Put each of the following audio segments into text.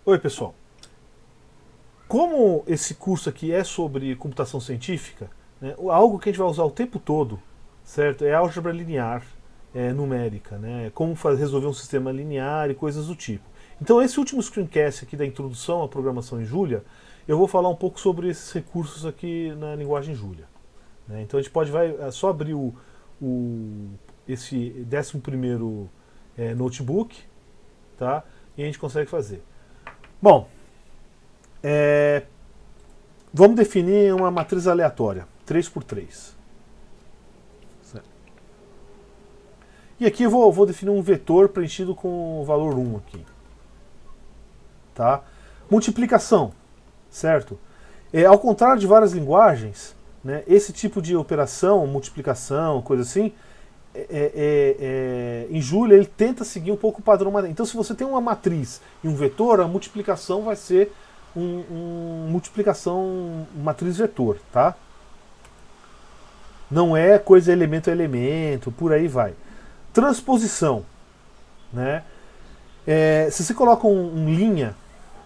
Oi, pessoal. Como esse curso aqui é sobre computação científica, né, algo que a gente vai usar o tempo todo, certo? É álgebra linear, numérica, né? Como resolver um sistema linear e coisas do tipo. Então, esse último screencast aqui da introdução à programação em Julia, eu vou falar um pouco sobre esses recursos aqui na linguagem Julia. Né? Então, a gente vai só abrir esse 11º notebook, tá? E a gente consegue fazer. Bom, vamos definir uma matriz aleatória, 3×3. Certo. E aqui eu vou definir um vetor preenchido com o valor 1 aqui. Tá? Multiplicação, certo? Ao contrário de várias linguagens, né, esse tipo de operação, multiplicação, coisa assim, em Julia ele tenta seguir um pouco o padrão. Então, se você tem uma matriz e um vetor, a multiplicação vai ser multiplicação matriz vetor, tá? Não é coisa elemento a elemento, por aí vai. Transposição, né? Se você coloca linha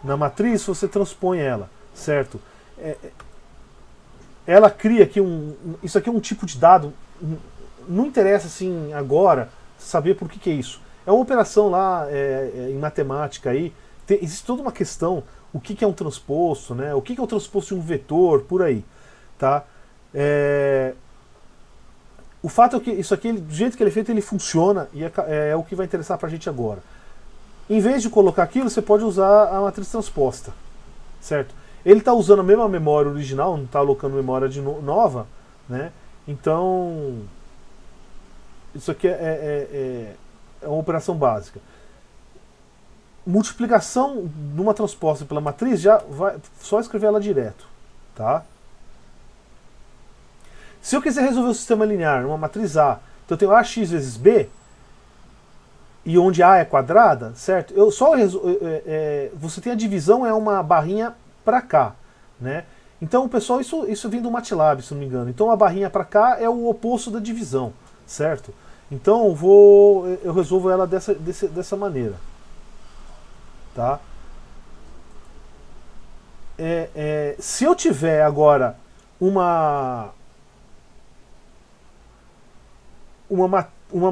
na matriz, você transpõe ela, certo? Ela cria aqui isso aqui é um tipo de dado. Não interessa assim agora saber por que é isso. É uma operação lá em matemática aí. Existe toda uma questão. O que é um transposto, né? O que é o transposto de um vetor, por aí. Tá? O fato é que isso aqui, do jeito que ele é feito, ele funciona e é o que vai interessar pra gente agora. Em vez de colocar aquilo, você pode usar a matriz transposta. Certo? Ele está usando a mesma memória original, não está alocando memória nova, né? Então, isso aqui é uma operação básica. Multiplicação numa transposta pela matriz, já vai só escrever ela direto, tá? Se eu quiser resolver o sistema linear numa matriz A, então eu tenho AX vezes B, e onde A é quadrada, certo? Você tem a divisão, é uma barrinha para cá, né? Então, pessoal, isso vem do MATLAB, se não me engano. Então, a barrinha para cá é o oposto da divisão, certo? Então, eu resolvo ela dessa maneira. Tá? Se eu tiver agora uma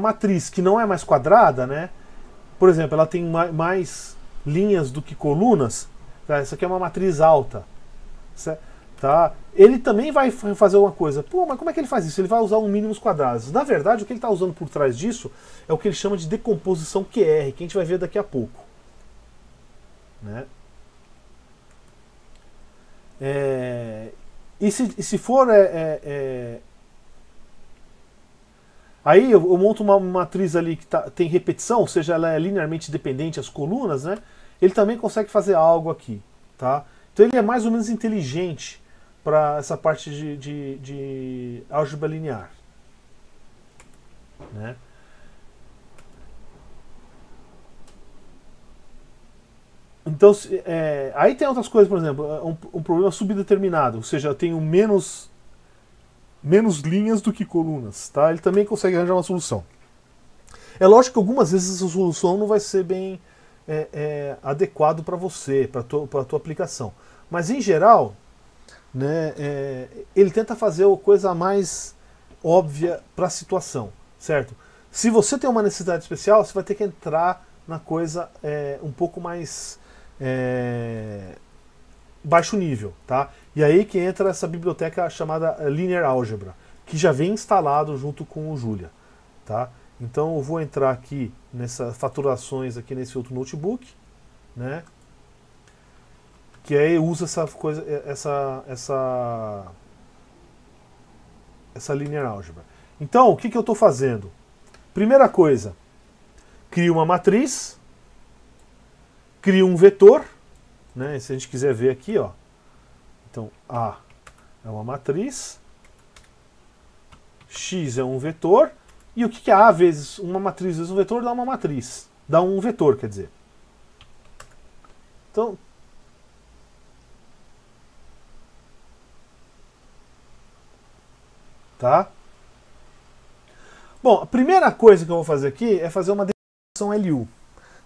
matriz que não é mais quadrada, né? Por exemplo, ela tem mais linhas do que colunas, tá? Essa aqui é uma matriz alta, certo? Tá? Ele também vai fazer uma coisa. Pô, mas como é que ele faz isso? Ele vai usar um mínimos quadrados. Na verdade, o que ele está usando por trás disso é o que ele chama de decomposição QR, que a gente vai ver daqui a pouco. Né? E se for aí eu monto uma matriz ali que tem repetição, ou seja, ela é linearmente dependente às colunas, né? Ele também consegue fazer algo aqui, tá? Então ele é mais ou menos inteligente para essa parte de álgebra linear, né? Então, aí tem outras coisas, por exemplo, um problema subdeterminado, ou seja, eu tenho menos linhas do que colunas, tá? Ele também consegue arranjar uma solução. É lógico que algumas vezes essa solução não vai ser bem adequado para você, para a tua aplicação. Mas em geral, né, ele tenta fazer a coisa mais óbvia para a situação, certo? Se você tem uma necessidade especial, você vai ter que entrar na coisa um pouco mais baixo nível, tá? E aí que entra essa biblioteca chamada Linear Algebra, que já vem instalado junto com o Julia, tá? Então eu vou entrar aqui nessas faturações aqui nesse outro notebook, né? Que aí usa essa coisa, essa Linear Algebra. Então o que eu estou fazendo? Primeira coisa, crio uma matriz, crio um vetor, né? Se a gente quiser ver aqui, ó. Então, A é uma matriz, X é um vetor, e o que é A vezes uma matriz vezes um vetor dá uma matriz. Dá um vetor, quer dizer. Então, tá? Bom, a primeira coisa que eu vou fazer aqui é fazer uma decomposição LU.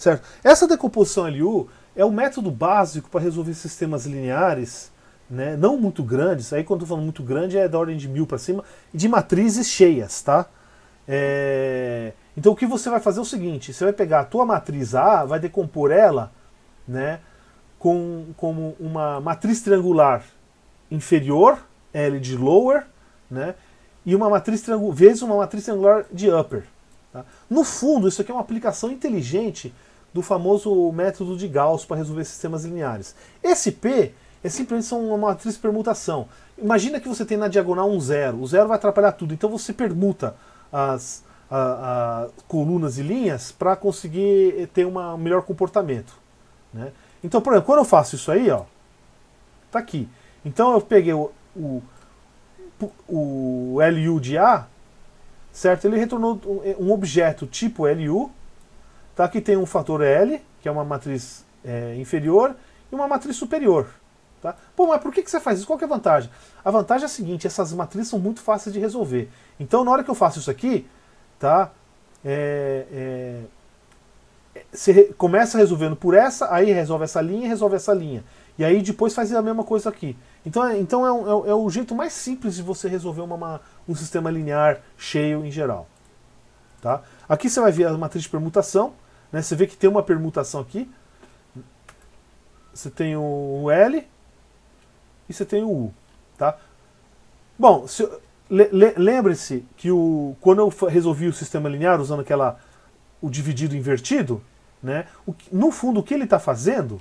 Certo? Essa decomposição LU é o método básico para resolver sistemas lineares, né, não muito grandes, aí quando eu tô falando muito grande é da ordem de 1000 para cima, e de matrizes cheias, tá? Então o que você vai fazer é o seguinte, você vai pegar a tua matriz A, vai decompor ela, né, como uma matriz triangular inferior, L de lower, né, e uma matriz vezes uma matriz triangular de upper. Tá? No fundo, isso aqui é uma aplicação inteligente do famoso método de Gauss para resolver sistemas lineares. Esse P é simplesmente uma matriz de permutação. Imagina que você tem na diagonal um zero. O zero vai atrapalhar tudo. Então você permuta as colunas e linhas para conseguir ter um melhor comportamento. Né? Então, por exemplo, quando eu faço isso aí, ó, tá aqui. Então eu peguei o LU de A, certo? Ele retornou um objeto tipo LU, tá? Que tem um fator L, que é uma matriz inferior, e uma matriz superior. Tá? Pô, mas por que você faz isso? Qual que é a vantagem? A vantagem é a seguinte, essas matrizes são muito fáceis de resolver. Então, na hora que eu faço isso aqui, tá? Você começa resolvendo por essa, aí resolve essa linha e resolve essa linha. E aí depois faz a mesma coisa aqui. Então é o jeito mais simples de você resolver um sistema linear cheio em geral. Tá? Aqui você vai ver a matriz de permutação. Né? Você vê que tem uma permutação aqui. Você tem o L e você tem o U. Tá? Bom, lembre-se que quando eu resolvi o sistema linear usando o dividido invertido, né, no fundo o que ele está fazendo,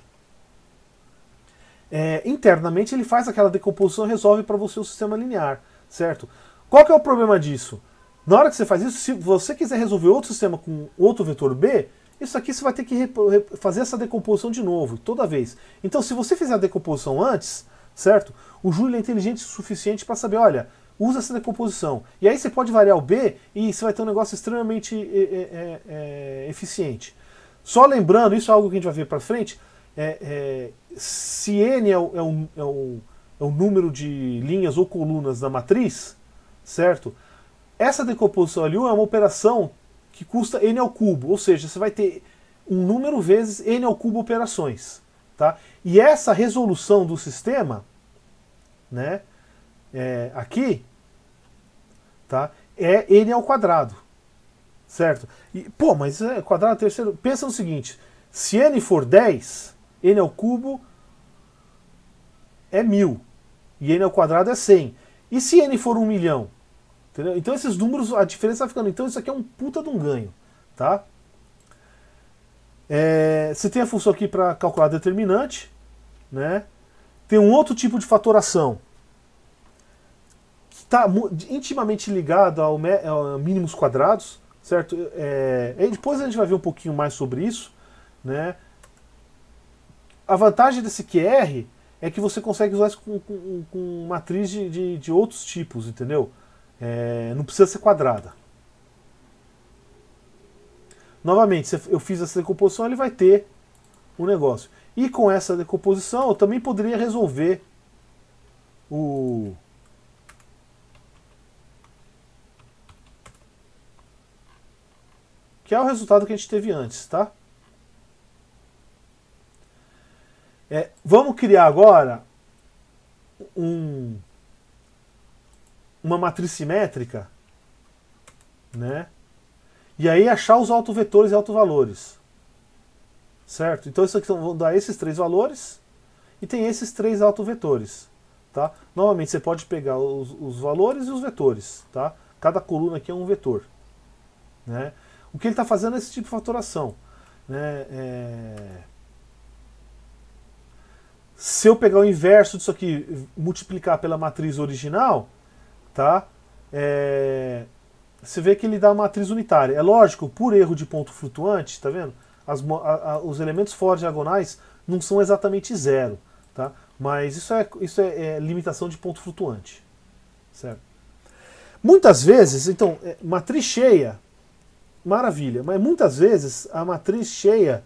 internamente ele faz aquela decomposição e resolve para você o sistema linear, certo? Qual que é o problema disso? Na hora que você faz isso, se você quiser resolver outro sistema com outro vetor B, isso aqui você vai ter que fazer essa decomposição de novo, toda vez. Então se você fizer a decomposição antes, certo? O Julia é inteligente o suficiente para saber, olha, usa essa decomposição. E aí você pode variar o B e você vai ter um negócio extremamente eficiente. Só lembrando, isso é algo que a gente vai ver para frente, se N é o número de linhas ou colunas da matriz, certo? Essa decomposição ali é uma operação que custa N ao cubo, ou seja, você vai ter um número vezes N ao cubo operações. Tá? E essa resolução do sistema, né, aqui, tá, é N ao quadrado. Certo? E, pô, mas quadrado terceiro. Pensa no seguinte: se N for 10, N ao cubo é 1000. E N ao quadrado é 100. E se N for 1 milhão? Entendeu? Então esses números, a diferença vai ficando. Então isso aqui é um puta de um ganho. Tá? Você tem a função aqui para calcular a determinante. Né? Tem um outro tipo de fatoração que está intimamente ligado ao mínimos quadrados. Certo? Depois a gente vai ver um pouquinho mais sobre isso. Né? A vantagem desse QR é que você consegue usar isso com matriz de outros tipos, entendeu? Não precisa ser quadrada. Novamente, se eu fiz essa decomposição, ele vai ter um negócio. E com essa decomposição, eu também poderia resolver que é o resultado que a gente teve antes, tá? Vamos criar agora uma matriz simétrica, né? E aí achar os autovetores e autovalores, certo? Então isso aqui vão dar esses três valores e tem esses três autovetores, tá? Novamente você pode pegar os valores e os vetores, tá? Cada coluna aqui é um vetor, né? O que ele está fazendo é esse tipo de fatoração. Né? Se eu pegar o inverso disso aqui, multiplicar pela matriz original, tá? Você vê que ele dá uma matriz unitária. É lógico, por erro de ponto flutuante, tá vendo? Os elementos fora diagonais não são exatamente zero, tá? Mas isso é limitação de ponto flutuante, certo? Muitas vezes, então, matriz cheia, maravilha, mas muitas vezes a matriz cheia,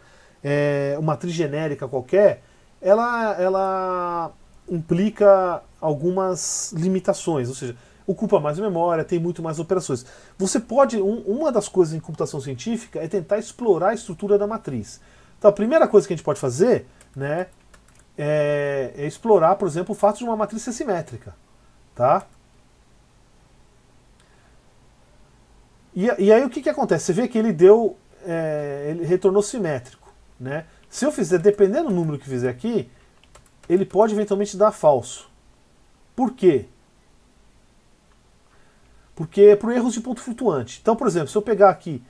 uma matriz genérica qualquer, ela implica algumas limitações, ou seja, ocupa mais memória, tem muito mais operações. Você pode, uma das coisas em computação científica é tentar explorar a estrutura da matriz. Então a primeira coisa que a gente pode fazer né, é explorar, por exemplo, o fato de uma matriz ser simétrica. Tá? E aí o que acontece? Você vê que ele deu, ele retornou simétrico, né? Se eu fizer, dependendo do número que fizer aqui, ele pode eventualmente dar falso. Por quê? Porque é por erros de ponto flutuante. Então, por exemplo, se eu pegar aqui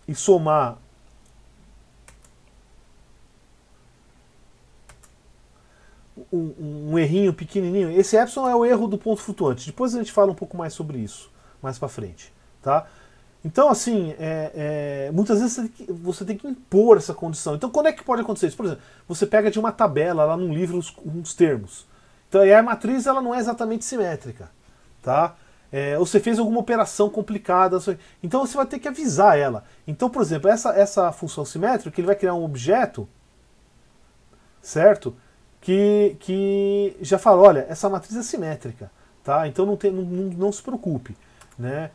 e somar um errinho pequenininho, esse epsilon é o erro do ponto flutuante. Depois a gente fala um pouco mais sobre isso, mais pra frente. Tá? Então, assim, muitas vezes você tem que impor essa condição. Então, quando é que pode acontecer isso? Por exemplo, você pega de uma tabela lá num livro uns termos. Então, aí a matriz ela não é exatamente simétrica. Tá? Ou você fez alguma operação complicada. Então, você vai ter que avisar ela. Então, por exemplo, essa função simétrica, ele vai criar um objeto, certo? Que já fala, olha, essa matriz é simétrica. Tá? Então, não se preocupe. Né?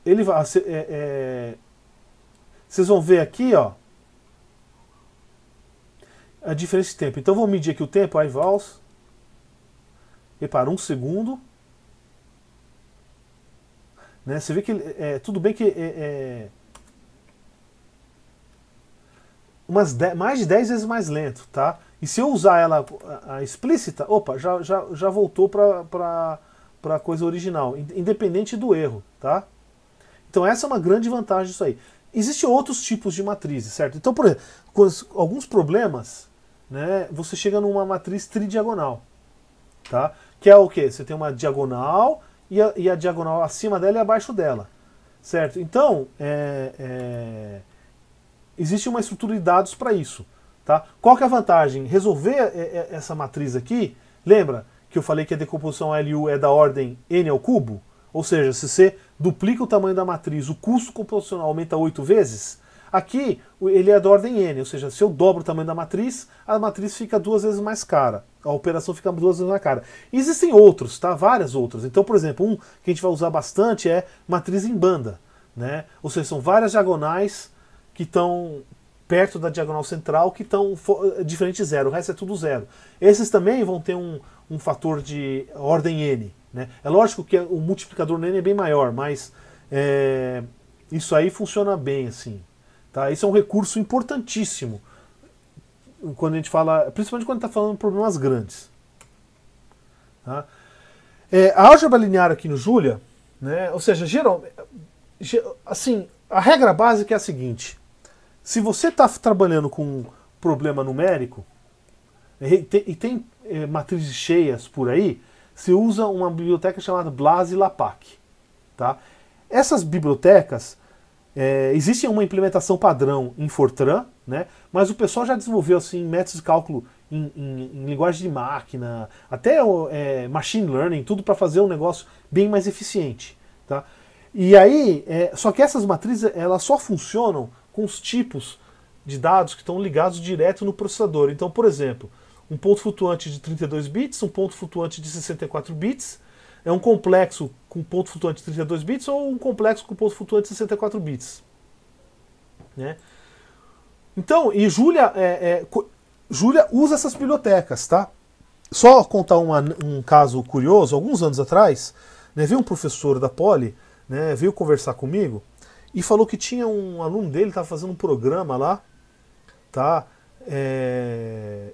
Ele vai, vocês vão ver aqui, ó, a diferença de tempo. Então vamos medir aqui o tempo, aí vals. Repara, 1 segundo. Né? Você vê que tudo bem que mais de 10 vezes mais lento, tá? E se eu usar ela a explícita, opa, já voltou para a coisa original, independente do erro, tá? Então essa é uma grande vantagem disso aí. Existem outros tipos de matrizes, certo? Então, por exemplo, com alguns problemas, né, você chega numa matriz tridiagonal, tá? Que é o quê? Você tem uma diagonal e a diagonal acima dela e abaixo dela, certo? Então, existe uma estrutura de dados para isso, tá? Qual que é a vantagem? Resolver essa matriz aqui, lembra que eu falei que a decomposição LU é da ordem n ao cubo? Ou seja, se você duplica o tamanho da matriz, o custo computacional aumenta 8 vezes. Aqui, ele é da ordem n, ou seja, se eu dobro o tamanho da matriz, a matriz fica 2 vezes mais cara. A operação fica 2 vezes mais cara. Existem outros, tá? Várias outras. Então, por exemplo, um que a gente vai usar bastante é matriz em banda. Né? Ou seja, são várias diagonais que estão perto da diagonal central que estão diferente de zero. O resto é tudo zero. Esses também vão ter um fator de ordem n. Né? É lógico que o multiplicador no n é bem maior, mas isso aí funciona bem assim. Tá? Isso é um recurso importantíssimo quando a gente fala, principalmente quando está falando de problemas grandes. Tá? A álgebra linear aqui no Julia, né? Ou seja, assim, a regra básica é a seguinte: se você está trabalhando com um problema numérico e tem matrizes cheias por aí, você usa uma biblioteca chamada BLAS e LAPACK. Tá? Essas bibliotecas, existe uma implementação padrão em Fortran, né? Mas o pessoal já desenvolveu assim, métodos de cálculo em linguagem de máquina, até machine learning, tudo para fazer um negócio bem mais eficiente. Tá? E aí, só que essas matrizes elas só funcionam com os tipos de dados que estão ligados direto no processador. Então, por exemplo, um ponto flutuante de 32 bits, um ponto flutuante de 64 bits, é um complexo com ponto flutuante de 32 bits ou um complexo com ponto flutuante de 64 bits. Né? Então, e Julia usa essas bibliotecas, tá? Só contar um caso curioso, alguns anos atrás, né, veio um professor da Poli, né, veio conversar comigo e falou que tinha um aluno dele que estava fazendo um programa lá, tá?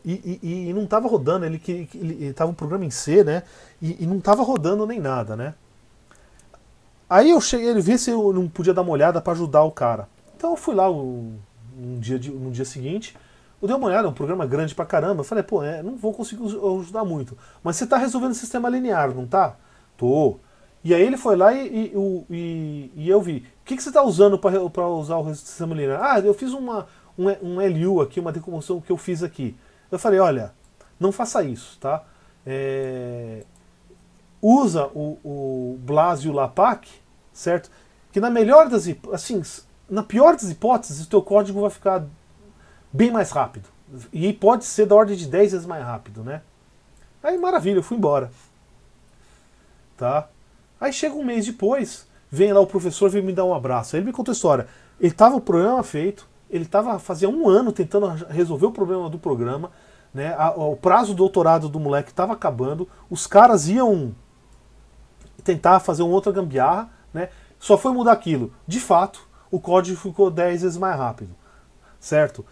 E não estava rodando, ele estava um programa em C, né? E não estava rodando nem nada, né? Aí eu cheguei, ele viu se eu não podia dar uma olhada para ajudar o cara. Então eu fui lá no dia seguinte, eu dei uma olhada, é um programa grande pra caramba. Eu falei, pô, não vou conseguir ajudar muito. Mas você tá resolvendo o sistema linear, não tá? Tô. E aí ele foi lá e eu vi. O que você tá usando para usar o sistema linear? Ah, eu fiz um LU aqui, uma decomposição que eu fiz aqui. Eu falei, olha, não faça isso, tá? Usa o BLAS e o LAPACK, certo? Que na melhor das assim, na pior das hipóteses, o teu código vai ficar bem mais rápido. E pode ser da ordem de 10 vezes mais rápido, né? Aí maravilha, eu fui embora. Tá? Aí chega um mês depois, vem lá o professor, vem me dar um abraço. Aí ele me contou a história. Ele tava o programa feito, ele estava fazia um ano tentando resolver o problema do programa, né? O prazo do doutorado do moleque estava acabando, os caras iam tentar fazer uma outra gambiarra, né? Só foi mudar aquilo. De fato, o código ficou 10 vezes mais rápido, certo?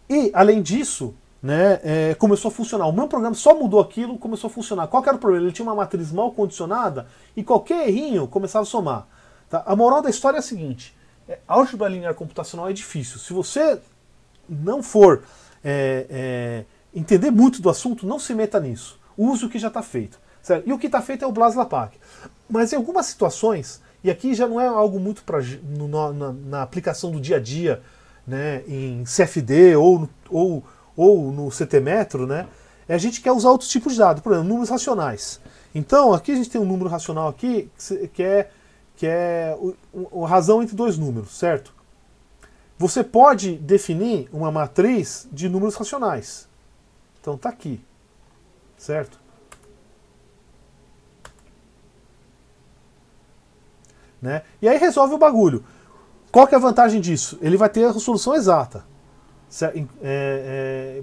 E, além disso, né, começou a funcionar. O meu programa só mudou aquilo, começou a funcionar. Qual que era o problema? Ele tinha uma matriz mal condicionada e qualquer errinho começava a somar. Tá? A moral da história é a seguinte: álgebra linear computacional é difícil. Se você não for entender muito do assunto, não se meta nisso. Use o que já está feito. Certo? E o que está feito é o Blas-Lapaq. Mas em algumas situações, e aqui já não é algo muito na aplicação do dia a dia, né, em CFD ou no CT-metro, né, a gente quer usar outros tipos de dados, por exemplo, números racionais. Então, aqui a gente tem um número racional aqui, que é a razão entre dois números, certo? Você pode definir uma matriz de números racionais. Então tá aqui, certo? Né? E aí resolve o bagulho. Qual que é a vantagem disso? Ele vai ter a solução exata.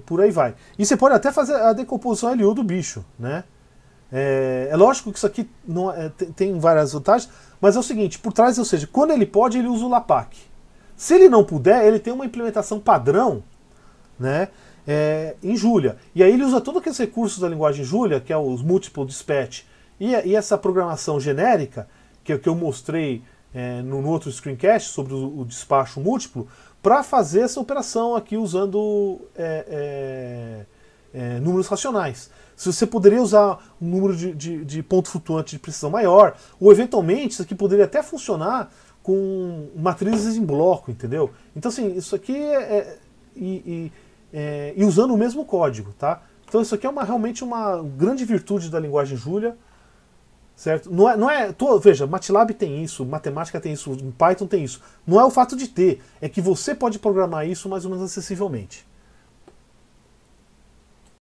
Por aí vai. E você pode até fazer a decomposição LU do bicho, né? É lógico que isso aqui não tem várias vantagens, mas é o seguinte, por trás, ou seja, quando ele pode, ele usa o LAPACK. Se ele não puder, ele tem uma implementação padrão, né, em Julia. E aí ele usa todos aqueles recursos da linguagem Julia, que é os multiple dispatch, e essa programação genérica, que eu mostrei no outro screencast sobre o despacho múltiplo, para fazer essa operação aqui usando números racionais. Se você poderia usar um número de ponto flutuante de precisão maior, ou eventualmente isso aqui poderia até funcionar com matrizes em bloco, entendeu? Então assim, isso aqui e usando o mesmo código, tá? Então isso aqui é realmente uma grande virtude da linguagem Julia, certo? Veja, MATLAB tem isso, matemática tem isso, Python tem isso. Não é o fato de ter, é que você pode programar isso mais ou menos acessivelmente.